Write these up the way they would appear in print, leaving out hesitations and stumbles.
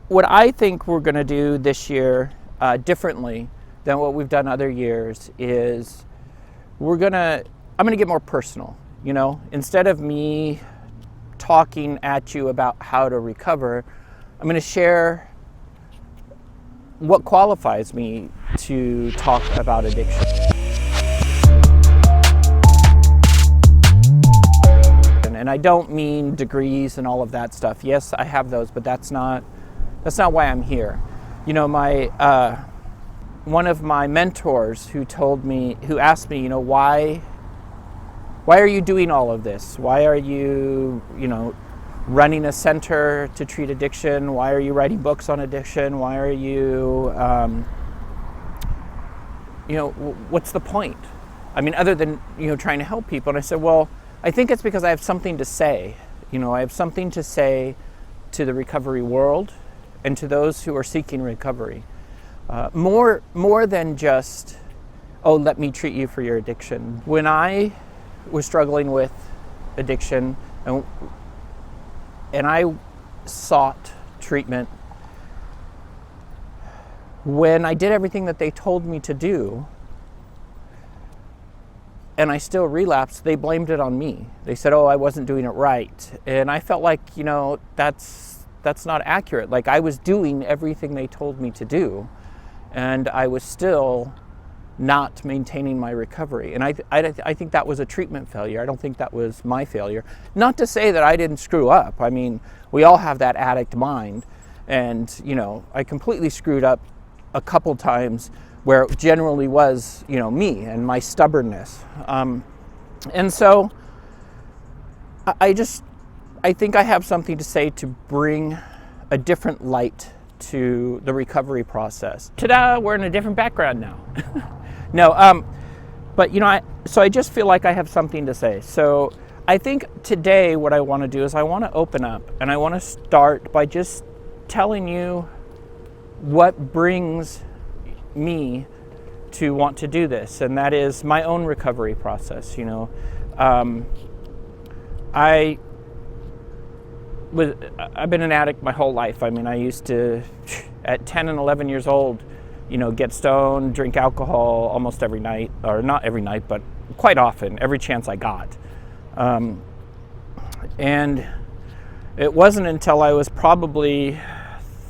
what I think we're going to do this year differently than what we've done other years is I'm going to get more personal. Instead of me talking at you about how to recover, I'm going to share what qualifies me to talk about addiction. And I don't mean degrees and all of that stuff. Yes, I have those, but that's not why I'm here. My one of my mentors who asked me, why are you doing all of this? Why are you, running a center to treat addiction? Why are you writing books on addiction? Why are you, what's the point? I mean, other than, trying to help people. And I said, well, I think it's because I have something to say. I have something to say to the recovery world and to those who are seeking recovery. More than just, let me treat you for your addiction. When I was struggling with addiction and I sought treatment, when I did everything that they told me to do and I still relapsed, they blamed it on me. They said, I wasn't doing it right. And I felt like, that's not accurate. Like, I was doing everything they told me to do, and I was still not maintaining my recovery. And I think that was a treatment failure. I don't think that was my failure. Not to say that I didn't screw up. I mean, we all have that addict mind. And, I completely screwed up a couple times where it generally was, me and my stubbornness. And so I think I have something to say to bring a different light to the recovery process. Ta-da, we're in a different background now. No, but so I just feel like I have something to say. So I think today what I want to do is I want to open up, and I want to start by just telling you what brings me to want to do this, and that is my own recovery process. I've been an addict my whole life. I mean, I used to, at 10 and 11 years old, get stoned, drink alcohol almost every night, or not every night, but quite often, every chance I got. And it wasn't until I was probably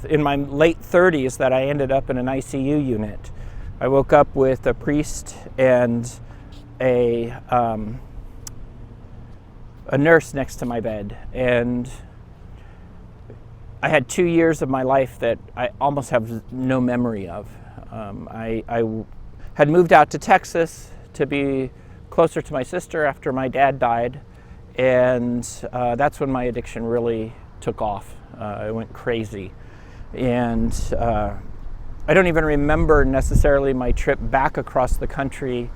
in my late 30s that I ended up in an ICU unit. I woke up with a priest and a nurse next to my bed, and I had 2 years of my life that I almost have no memory of. I had moved out to Texas to be closer to my sister after my dad died, and that's when my addiction really took off. I went crazy, and I don't even remember necessarily my trip back across the country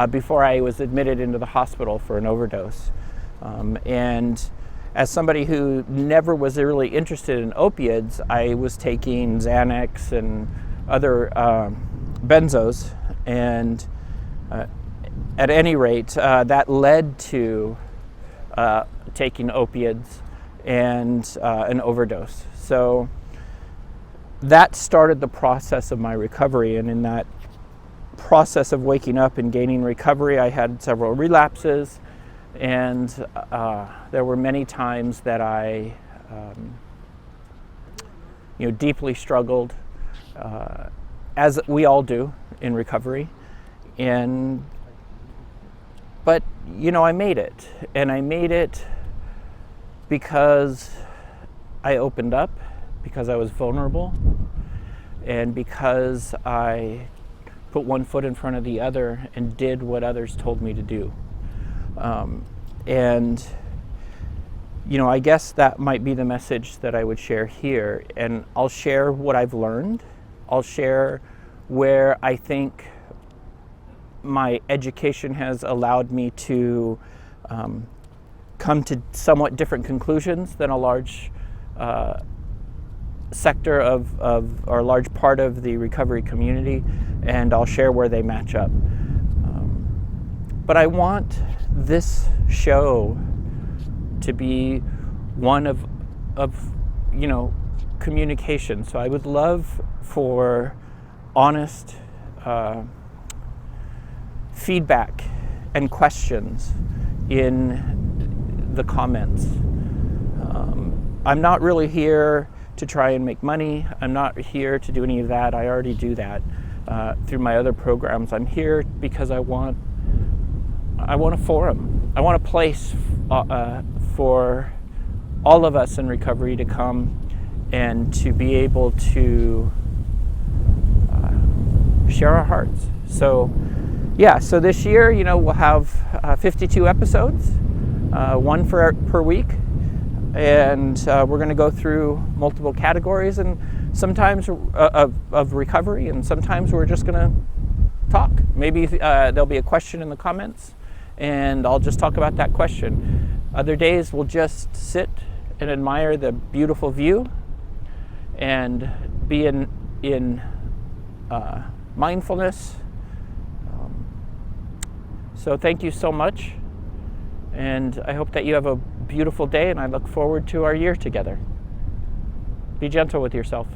before I was admitted into the hospital for an overdose. And as somebody who never was really interested in opiates, I was taking Xanax and other benzos, and at any rate, that led to taking opiates and an overdose. So that started the process of my recovery, and in that process of waking up and gaining recovery, I had several relapses, and there were many times that I deeply struggled, as we all do in recovery. But I made it, and I made it because I opened up, because I was vulnerable, and because I put one foot in front of the other and did what others told me to do. I guess that might be the message that I would share here. And I'll share what I've learned. I'll share where I think my education has allowed me to come to somewhat different conclusions than a large sector or a large part of the recovery community, and I'll share where they match up. But I want this show to be one of communication. So I would love for honest feedback and questions in the comments. I'm not really here to try and make money. I'm not here to do any of that. I already do that through my other programs. I'm here because I want a forum. I want a place for all of us in recovery to come and to be able to share our hearts. So so this year, we'll have 52 episodes, one per week, and we're going to go through multiple categories, and sometimes of recovery, and sometimes we're just going to talk. Maybe there'll be a question in the comments, and I'll just talk about that question. Other days, we'll just sit and admire the beautiful view and be in mindfulness. So thank you so much, and I hope that you have a beautiful day, and I look forward to our year together. Be gentle with yourself.